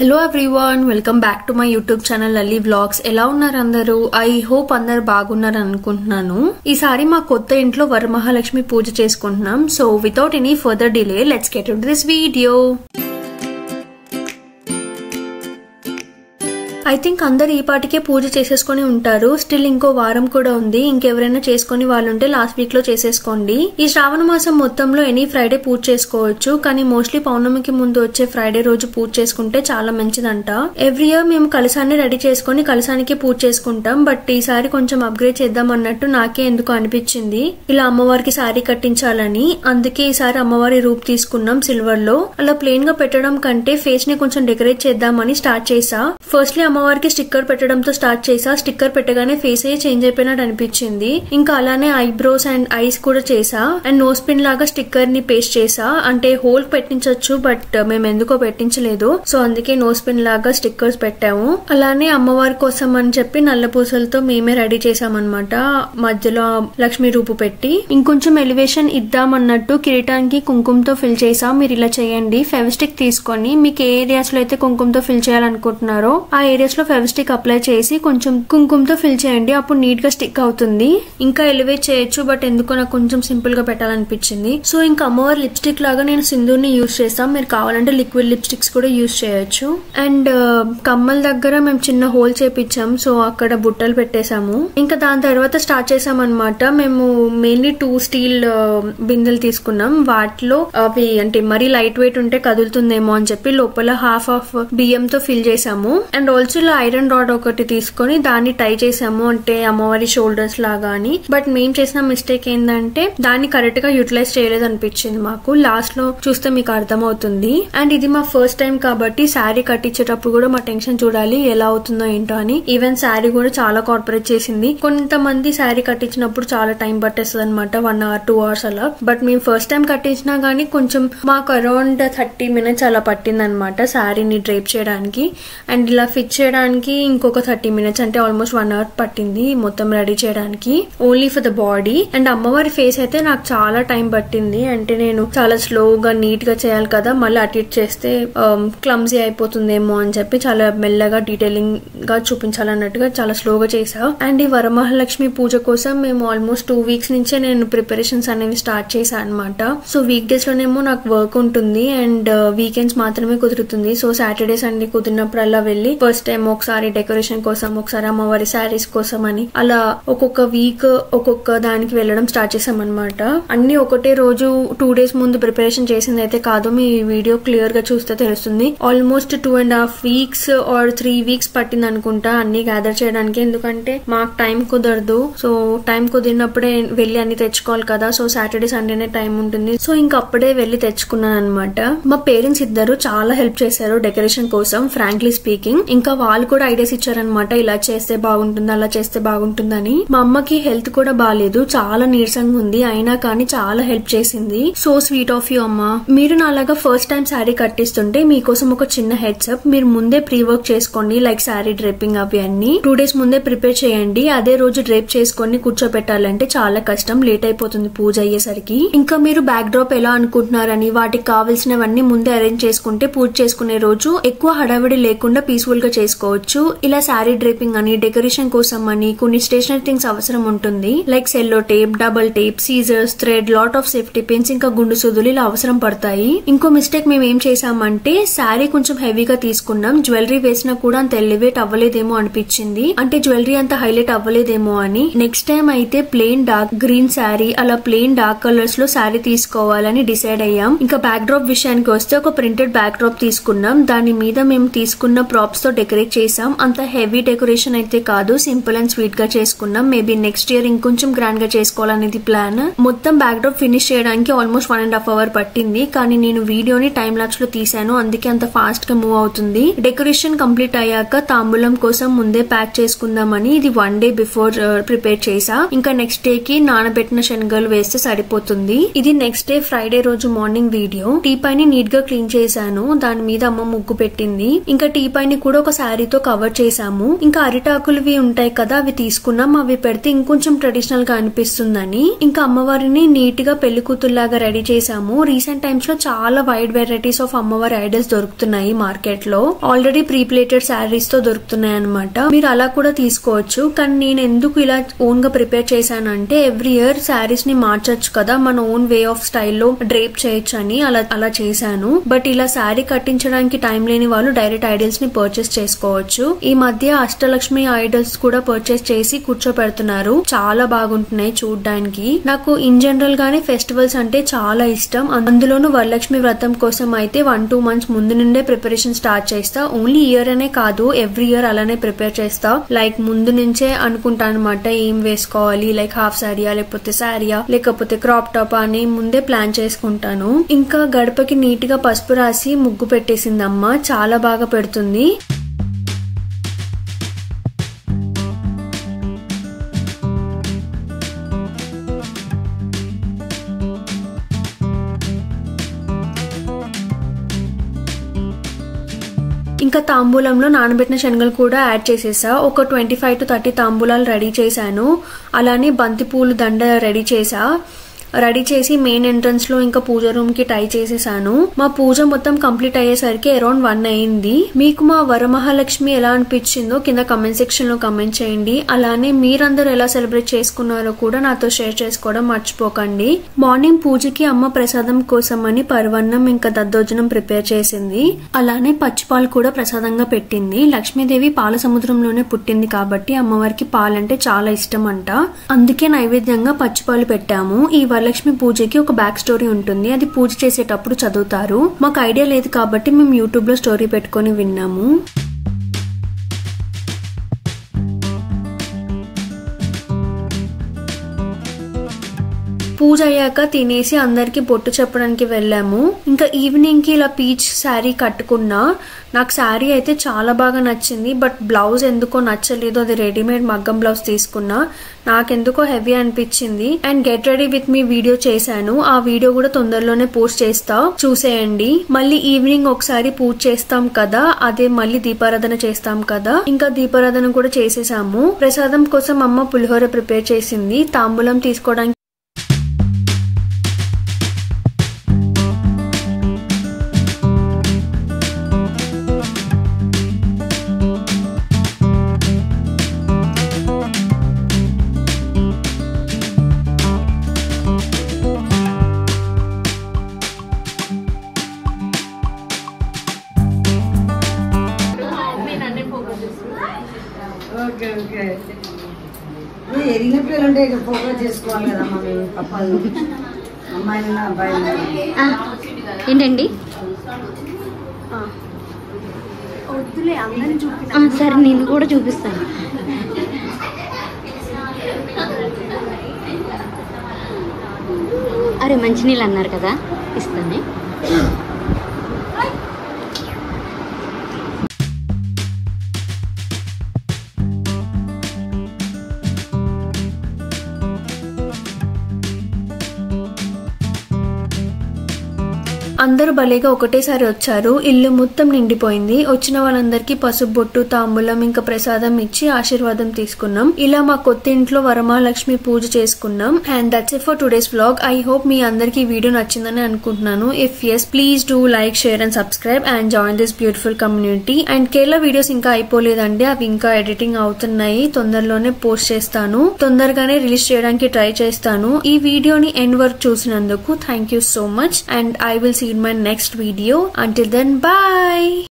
Hello everyone, welcome back to my YouTube channel Lalli vlogs. ఎలా ఉన్నారు అందరూ? ఐ హోప్ అందరు బాగున్నారు అనుకుంటున్నాను. ఈసారి మా కొత్త ఇంట్లో వరమహాలక్ష్మి పూజ చేసుకుంటున్నాం. So without any further delay let's get into this video. I think అందరు ఈ పాటికే పూజ చేసేసుకుని ఉంటారు. స్టిల్ ఇంకో వారం కూడా ఉంది. ఇంకెవరైనా చేసుకుని వాళ్ళుంటే లాస్ట్ వీక్ లో చేసేసుకోండి. ఈ శ్రావణ మాసం మొత్తంలో ఎనీ ఫ్రైడే పూజ చేసుకోవచ్చు, కానీ మోస్ట్లీ పౌర్ణమికి ముందు వచ్చే ఫ్రైడే రోజు పూజ చేసుకుంటే చాలా మంచిదంట. ఎవ్రీ ఇయర్ మేము కలశాన్ని రెడీ చేసుకుని కలశానికి పూజ చేసుకుంటాం. బట్ ఈసారి కొంచెం అప్గ్రేడ్ చేద్దాం అన్నట్టు నాకే ఎందుకు అనిపించింది ఇలా అమ్మవారికి శారీ కట్టించాలని. అందుకే ఈసారి అమ్మవారి రూప్ తీసుకున్నాం సిల్వర్ లో. అలా ప్లెయిన్ గా పెట్టడం కంటే ఫేస్ ని కొంచెం డెకరేట్ చేద్దామని స్టార్ట్ చేసా. ఫస్ట్లీ అమ్మవారికి స్టిక్కర్ పెట్టడంతో స్టార్ట్ చేసా. స్టిక్కర్ పెట్టగానే ఫేస్ ఏ చేంజ్ అయిపోయినట్టు అనిపించింది. ఇంకా అలానే ఐబ్రోస్ అండ్ ఐస్ కూడా చేసా. అండ్ నోస్ పిన్ లాగా స్టిక్కర్ ని పేస్ట్ చేసా. అంటే హోల్ పెట్టించవచ్చు, బట్ మేము ఎందుకో పెట్టించలేదు. సో అందుకే నోస్ పిన్ లాగా స్టిక్కర్స్ పెట్టాము. అలానే అమ్మవారి కోసం అని చెప్పి నల్ల పూసలతో మేమే రెడీ చేసామన్నమాట. మధ్యలో లక్ష్మీ రూపు పెట్టి ఇంకొంచెం ఎలివేషన్ ఇద్దామన్నట్టు కిరీటానికి కుంకుమతో ఫిల్ చేసా. మీరు ఇలా చేయండి. ఫెవిస్టిక్ తీసుకొని మీకు ఏ ఏరియాస్ లో అయితే కుంకుమతో ఫిల్ చేయాలనుకుంటున్నారో ఆ ఏరియాస్ లో ఫెవిస్టిక్ అప్లై చేసి కొంచెం కుంకుమతో ఫిల్ చేయండి. అప్పుడు నీట్ గా స్టిక్ అవుతుంది. ఇంకా ఎలివేట్ చేయొచ్చు, బట్ ఎందుకో నాకు కొంచెం సింపుల్ గా పెట్టాలనిపించింది. సో ఇంకా అమ్మవారి లిప్స్టిక్ లాగా నేను సింధూర్ని యూజ్ చేస్తాం. మీరు కావాలంటే లిక్విడ్ లిప్స్టిక్స్ కూడా యూజ్ చేయొచ్చు. అండ్ కమ్మల దగ్గర మేము చిన్న హోల్ చేపించాం. సో అక్కడ బుట్టలు పెట్టేశాము. ఇంకా దాని తర్వాత స్టార్ట్ చేసాం అనమాట. మేము మెయిన్లీ 2 స్టీల్ బిందెలు తీసుకున్నాం. వాటిలో అవి అంటే మరీ లైట్ వెయిట్ ఉంటే కదులుతుందేమో అని చెప్పి లోపల హాఫ్ ఆఫ్ బియ్యంతో ఫిల్ చేసాము. అండ్ ఆల్సో ఇలా ఐరన్ రాడ్ ఒకటి తీసుకొని దాన్ని టై చేసాము, అంటే అమ్మవారి షోల్డర్స్ లాగా అని. బట్ మేము చేసిన మిస్టేక్ ఏంటంటే దాన్ని కరెక్ట్ గా యూటిలైజ్ చేయలేదు అనిపించింది మాకు. లాస్ట్ లో చూస్తే మీకు అర్థమవుతుంది. అండ్ ఇది మా ఫస్ట్ టైం కాబట్టి శారీ కట్టించేటప్పుడు కూడా మా టెన్షన్ చూడాలి ఎలా అవుతుందో ఏంటో అని. ఈవెన్ శారీ కూడా చాలా కార్పొరేట్ చేసింది. కొంతమంది శారీ కట్టించినప్పుడు చాలా టైం పట్టేస్తుంది అనమాట, 1 hour 2 hours అలా. బట్ మేము ఫస్ట్ టైం కట్టించినా గానీ కొంచెం మాకు అరౌండ్ 30 minutes అలా పట్టింది అనమాట శారీని డ్రేప్ చేయడానికి. అండ్ ఇలా ఫిట్ చేయడానికి ఇంకొక 30 minutes, అంటే ఆల్మోస్ట్ 1 hour పట్టింది మొత్తం రెడీ చేయడానికి, only for the body. And అమ్మవారి ఫేస్ అయితే నాకు చాలా టైం పట్టింది. అంటే నేను చాలా స్లోగా నీట్ గా చేయాలి కదా, మళ్ళీ అటు ఇటు చేస్తే క్లమ్జీ అయిపోతుందేమో అని చెప్పి చాలా మెల్లగా డీటెయిలింగ్ గా చూపించాలన్నట్టుగా చాలా స్లోగా చేసా. అండ్ ఈ వరమహాలక్ష్మి పూజ కోసం మేము ఆల్మోస్ట్ 2 weeks నుంచే నేను ప్రిపరేషన్స్ అనేవి స్టార్ట్ చేశాను అనమాట. సో వీక్ డేస్ లోనేమో నాకు వర్క్ ఉంటుంది అండ్ వీకెండ్స్ మాత్రమే కుదురుతుంది. సో సాటర్డే సండే కుదిరినప్పుడు అలా వెళ్ళి ఫస్ట్ టైం ఒకసారి డెకరేషన్ కోసం, ఒకసారి అమ్మవారి శారీస్ కోసం అని అలా ఒక్కొక్క వీక్ ఒక్కొక్క దానికి వెళ్ళడం స్టార్ట్ చేసాం అనమాట. అన్ని ఒకటే రోజు 2 days ముందు ప్రిపరేషన్ చేసింది అయితే కాదు. మీ వీడియో క్లియర్ గా చూస్తే తెలుస్తుంది. ఆల్మోస్ట్ 2.5 weeks or 3 weeks పట్టింది అనుకుంటా అన్ని గ్యాదర్ చేయడానికి. ఎందుకంటే మాకు టైం కుదరదు. సో టైం కుదిరినప్పుడే వెళ్ళి అన్ని తెచ్చుకోవాలి కదా. సో సాటర్డే సండేనే టైం ఉంటుంది. సో ఇంకా అప్పుడే వెళ్ళి తెచ్చుకున్నాను అనమాట. మా పేరెంట్స్ ఇద్దరు చాలా హెల్ప్ చేశారు డెకరేషన్ కోసం, ఫ్రాంక్లీ స్పీకింగ్. ఇంకా వాళ్ళు కూడా ఐడియాస్ ఇచ్చారనమాట, ఇలా చేస్తే బాగుంటుంది, అలా చేస్తే బాగుంటుందని. మా అమ్మకి హెల్త్ కూడా బాగాలేదు, చాలా నీరసంగా ఉంది. అయినా కానీ చాలా హెల్ప్ చేసింది. సో స్వీట్ ఆఫ్ యూ అమ్మా. మీరు నాలాగా ఫస్ట్ టైం శారీ కట్టిస్తుంటే మీకోసం ఒక చిన్న హెడ్స్ అప్. మీరు ముందే ప్రీ వర్క్ చేసుకోండి, లైక్ శారీ డ్రేపింగ్ అవి అన్ని 2 days ముందే ప్రిపేర్ చేయండి. అదే రోజు డ్రేప్ చేసుకొని కూర్చోబెట్టాలంటే చాలా కష్టం, లేట్ అయిపోతుంది పూజ అయ్యేసరికి. ఇంకా మీరు బ్యాక్ డ్రాప్ ఎలా అనుకుంటున్నారని వాటికి కావాల్సినవన్నీ ముందే అరేంజ్ చేసుకుంటే పూజ చేసుకునే రోజు ఎక్కువ హడావిడి లేకుండా పీస్ఫుల్ గా చేసుకోవచ్చు. ఇలా శారీ డ్రేపింగ్ అని, డెకరేషన్ కోసం అని కొన్ని స్టేషనరీ థింగ్స్ అవసరం ఉంటుంది, like sellotape, double tape, scissors, thread, lot of safety pins, ఇంకా గుండు సూదులు ఇలా అవసరం పడతాయి. ఇంకో మిస్టేక్ మేము ఏం చేసామంటే శారీ కొంచెం హెవీగా తీసుకున్నాం. జ్యువెలరీ వేసినా కూడా అంత ఎలివేట్ అవ్వలేదేమో అనిపించింది, అంటే జ్యువెలరీ అంత హైలైట్ అవ్వలేదేమో అని. నెక్స్ట్ టైం అయితే ప్లెయిన్ డార్క్ గ్రీన్ శారీ, అలా ప్లెయిన్ డార్క్ కలర్స్ లో శారీ తీసుకోవాలని డిసైడ్ అయ్యాం. ఇంకా బ్యాక్ డ్రాప్ విషయానికి వస్తే ఒక ప్రింటెడ్ బ్యాక్ డ్రాప్ తీసుకున్నాం. దాని మీద మేము తీసుకున్న ప్రాప్స్ తో డెకరేట్ చేసాం. అంత హెవీ డెకరేషన్ అయితే కాదు, సింపుల్ అండ్ స్వీట్ గా చేసుకున్నాం. మేబీ నెక్స్ట్ ఇయర్ ఇంకొంచెం గ్రాండ్ గా చేసుకోవాలనేది ప్లాన్. మొత్తం బ్యాక్ డ్రాప్ ఫినిష్ చేయడానికి ఆల్మోస్ట్ 1.5 hour పట్టింది, కానీ నేను వీడియోని టైం లాప్స్ లో తీసాను, అందుకే అంత ఫాస్ట్ గా మూవ్ అవుతుంది. డెకరేషన్ కంప్లీట్ అయ్యాక తాంబూలం కోసం ముందే ప్యాక్ చేసుకుందామని ఇది 1 day బిఫోర్ ప్రిపేర్ చేసా. ఇంకా నెక్స్ట్ డే కి నానబెట్టిన శనగలు వేస్తే సరిపోతుంది. ఇది నెక్స్ట్ డే ఫ్రైడే రోజు మార్నింగ్ వీడియో. టీ పైని నీట్ గా క్లీన్ చేశాను. దాని మీద అమ్మ ముగ్గు పెట్టింది. ఇంకా టీ పైని కూడా ఒక శారీతో కవర్ చేసాము. ఇంకా అరిటాకులువి ఉంటాయి కదా, అవి తీసుకున్నాం. అవి పెడితే ఇంకొంచెం ట్రెడిషనల్ గా అనిపిస్తుందని ఇంకా అమ్మవారిని నీట్ గా పెళ్లి కూతురులాగా రెడీ చేసాము. రీసెంట్ టైమ్స్ లో చాలా వైడ్ వెరైటీస్ ఆఫ్ అమ్మవారి ఐడల్స్ దొరుకుతున్నాయి మార్కెట్ లో. ఆల్రెడీ ప్రీ ప్లేటెడ్ శారీస్ తో దొరుకుతున్నాయి అనమాట. మీరు అలా కూడా తీసుకోవచ్చు. కానీ నేను ఎందుకు ఇలా ఓన్ గా ప్రిపేర్ చేశానంటే ఎవ్రీ ఇయర్ శారీస్ ని మార్చొచ్చు కదా, మన ఓన్ వే ఆఫ్ స్టైల్లో డ్రేప్ చేయొచ్చు అని అలా చేశాను. బట్ ఇలా శారీ కట్టించడానికి టైం లేని వాళ్ళు డైరెక్ట్ ఐడల్స్ ని పర్చేస్ చేసుకోవచ్చు. ఈ మధ్య అష్టలక్ష్మి ఐడల్స్ కూడా పర్చేస్ చేసి కూర్చోపెడుతున్నారు. చాలా బాగుంటున్నాయి చూడ్డానికి. నాకు ఇన్ జనరల్ గానే ఫెస్టివల్స్ అంటే చాలా ఇష్టం. అందులోనూ వరలక్ష్మి వ్రతం కోసం అయితే 1-2 months ముందు నుండే ప్రిపరేషన్ స్టార్ట్ చేస్తా. ఓన్లీ ఇయర్ అనే కాదు, ఎవ్రీ ఇయర్ అలానే ప్రిపేర్ చేస్తా. లైక్ ముందు నుంచే అనుకుంటా అనమాట ఏం వేసుకోవాలి, లైక్ హాఫ్ శారీయా లేకపోతే శారీయా లేకపోతే క్రాప్ టాప్ అని ముందే ప్లాన్ చేసుకుంటాను. ఇంకా గడపకి నీట్ గా పసుపు రాసి ముగ్గు పెట్టేసిందమ్మ. చాలా బాగా పెడుతుంది. ఇంకా తాంబూలంలో నానబెట్టిన శనగలు కూడా యాడ్ చేసేసా. ఒక 25 to 30 తాంబూలాలు రెడీ చేశాను. అలానే బంతిపూలు దండ రెడీ చేసి మెయిన్ ఎంట్రన్స్ లో ఇంకా పూజ రూమ్ కి టై చేసేసాను. మా పూజ మొత్తం కంప్లీట్ అయ్యేసరికి అరౌండ్ 1 అయింది. మీకు మా వరమహాలక్ష్మి ఎలా అనిపించిందో కింద కమెంట్ సెక్షన్ లో కమెంట్ చేయండి. అలానే మీరందరూ ఎలా సెలబ్రేట్ చేసుకున్నారో కూడా నాతో షేర్ చేసుకోవడం మర్చిపోకండి. మార్నింగ్ పూజకి అమ్మ ప్రసాదం కోసం అని పరవన్నం ఇంకా దద్దోజనం ప్రిపేర్ చేసింది. అలానే పచ్చిపాలు కూడా ప్రసాదంగా పెట్టింది. లక్ష్మీదేవి పాల సముద్రంలోనే పుట్టింది కాబట్టి అమ్మవారికి పాలంటే చాలా ఇష్టం అంట. అందుకే నైవేద్యంగా పచ్చిపాలు పెట్టాము. ఈ వరలక్ష్మి పూజకి ఒక బ్యాక్ స్టోరీ ఉంటుంది. అది పూజ చేసేటప్పుడు చదువుతారు. మాకు ఐడియా లేదు కాబట్టి మేము యూట్యూబ్ లో స్టోరీ పెట్టుకొని విన్నాము. పూజ అయ్యాక తినేసి అందరికి బొట్టు చెప్పడానికి వెళ్ళాము. ఇంకా ఈవినింగ్ కి ఇలా పీచ్ శారీ కట్టుకున్నా. నాకు శారీ అయితే చాలా బాగా నచ్చింది. బట్ బ్లౌజ్ ఎందుకో నచ్చలేదు. అది రెడీమేడ్ మగ్గం బ్లౌజ్ తీసుకున్నా. నాకెందుకో హెవీ అనిపించింది. And get ready with me video చేశాను. ఆ వీడియో కూడా తొందరలోనే పోస్ట్ చేస్తా, చూసేయండి. మళ్ళీ ఈవినింగ్ ఒకసారి పూజ చేస్తాం కదా, అదే మళ్ళీ దీపారాధన చేస్తాం కదా. ఇంకా దీపారాధన కూడా చేసేసాము. ప్రసాదం కోసం అమ్మ పులిహోర ప్రిపేర్ చేసింది. తాంబూలం తీసుకోవడానికి ఎదిగిన పిల్లలు ఉంటే ఫోకస్ చేసుకోవాలి కదా మమ్మీ పప్పాలు అమ్మాయిని అబ్బాయిని. ఏంటండి? సరే నేను కూడా చూపిస్తాను. అరే మంచినీళ్ళు అన్నారు కదా, ఇస్తానే. అందరూ భలేగా ఒకటేసారి వచ్చారు. ఇల్లు మొత్తం నిండిపోయింది. వచ్చిన వాళ్ళందరికీ పసుపు బొట్టు, తాంబూలం ఇంకా ప్రసాదం ఇచ్చి ఆశీర్వాదం తీసుకున్నాం. ఇలా మా కొత్త ఇంట్లో వరమహాలక్ష్మి పూజ చేసుకున్నాం. And that's it for today's vlog. I hope మీ అందరికి వీడియో నచ్చిందని అనుకుంటున్నాను. If yes, please do like, share and subscribe and join this beautiful community. And Kerala videos ఇంకా అయిపోలేదండి, అవి ఇంకా ఎడిటింగ్ అవుతున్నాయి. తొందరలోనే పోస్ట్ చేస్తాను. తొందరగానే రిలీజ్ చేయడానికి ట్రై చేస్తాను. ఈ వీడియోని ఎండ్ వరకు చూసినందుకు thank you so much. And I will see you in my next video. Until then, bye.